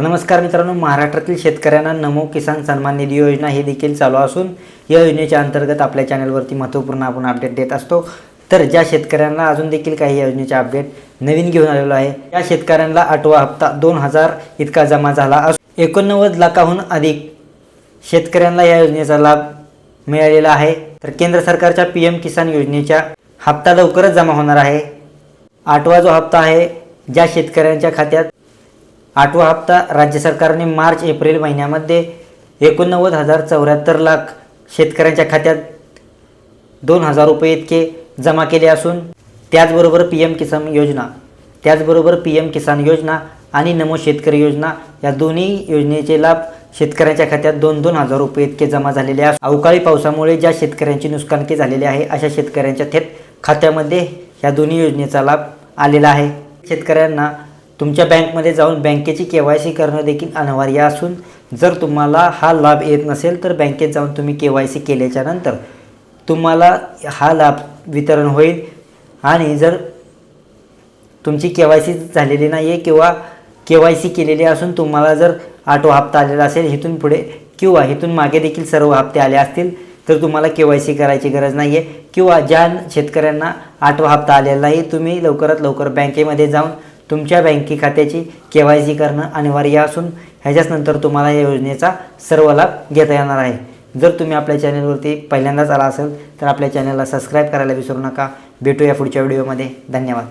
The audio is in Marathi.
नमस्कार मित्रांनो, महाराष्ट्रातील शेतकऱ्यांना नमो किसान सन्मान निधी योजना ही देखील चालू असून या योजनेच्या अंतर्गत आपल्या चॅनलवरती महत्त्वपूर्ण आपण अपडेट देत असतो। तर ज्या शेतकऱ्यांना अजून देखील काही योजनेचे अपडेट नवीन घेऊन आलेलो आहे, या शेतकऱ्यांना 8वा हप्ता 2000 इतका जमा झाला असून 89 लाखाहून अधिक शेतकऱ्यांना या योजनेचा लाभ मिळालेला आहे। तर केंद्र सरकारच्या PM किसान योजनेचा हप्ता लवकरच जमा होणार आहे। 8वा जो हप्ता आहे, ज्या शेतकऱ्यांच्या खात्यात 8वा हप्ता राज्य सरकारने मार्च एप्रिल महिन्यामध्ये 89,074 लाख शेतकऱ्यांच्या खात्यात 2000 रुपये इतके जमा केले असून त्याचबरोबर PM किसान योजना आणि नमो शेतकरी योजना या दोन्ही योजनेचे लाभ शेतकऱ्यांच्या खात्यात 2,000 रुपये इतके जमा झालेले आहेत। अवकाळी पावसामुळे ज्या शेतकऱ्यांची नुकसानकी झालेली आहे अशा शेतकऱ्यांच्या थेट खात्यामध्ये या दोन्ही योजनेचा लाभ आलेला आहे। शेतकऱ्यांना तुमच्या बँकमध्ये जाऊन बँकेची KYC करणं देखील अनिवार्य असून जर तुम्हाला हा लाभ येत नसेल तर बँकेत जाऊन तुम्ही KYC केल्याच्या नंतर तुम्हाला हा लाभ वितरण होईल। आणि जर तुमची KYC झालेली नाही आहे किंवा KYC केलेली असून तुम्हाला जर 8वा हप्ता आलेला असेल इथून पुढे किंवा इथून मागे देखील सर्व हप्ते आले असतील तर तुम्हाला KYC करायची गरज नाही आहे। किंवा ज्या शेतकऱ्यांना 8वा हप्ता आलेला नाही, तुम्ही लवकरात लवकर बँकेमध्ये जाऊन तुमच्या बँके खात्याची KYC करणं अनिवार्य असून ह्याच्याच नंतर तुम्हाला या योजनेचा सर्व लाभ घेता येणार आहे। जर तुम्ही आपल्या चॅनलवरती पहिल्यांदाच आला असेल तर आपल्या चॅनलला सबस्क्राईब करायला विसरू नका। भेटूया पुढच्या व्हिडिओमध्ये। धन्यवाद।